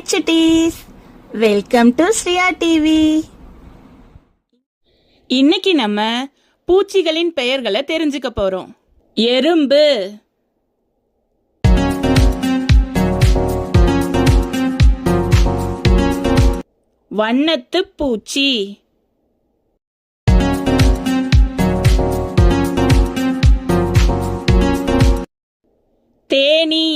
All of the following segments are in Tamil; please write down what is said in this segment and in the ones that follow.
Hi Chutties, welcome to Sriya TV. இன்னைக்கு நம்ம பூச்சிகளின் பெயர்களை தெரிஞ்சுக்க போறோம். எறும்பு, வண்ணத்து பூச்சி, தேனீ,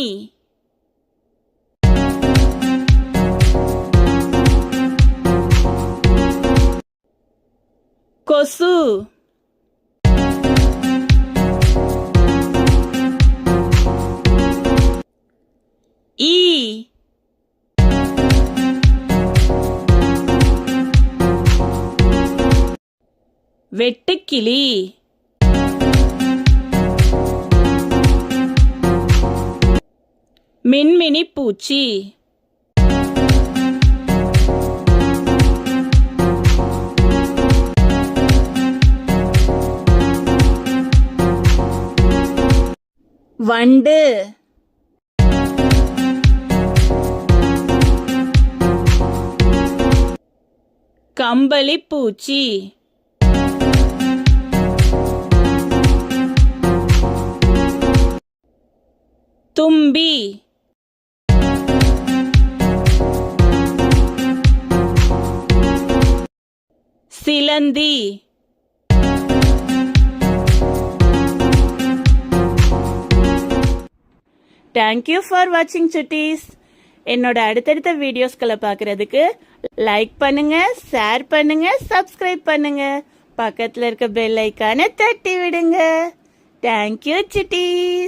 கொசு, ஈ, வெட்டுக்கிளி, மின்மினி பூச்சி, வண்டு, கம்பளி பூச்சி, தும்பி, சிலந்தி. தேங்க்யூ ஃபார் வாட்சிங் சுட்டீஸ். என்னோட அடுத்தடுத்த வீடியோஸ்களை பார்க்கறதுக்கு லைக் பண்ணுங்க, ஷேர் பண்ணுங்க, சப்ஸ்கிரைப் பண்ணுங்க. பக்கத்தில் இருக்க பெல் ஐக்கானை தட்டி விடுங்க. தேங்க்யூ சுட்டீஸ்.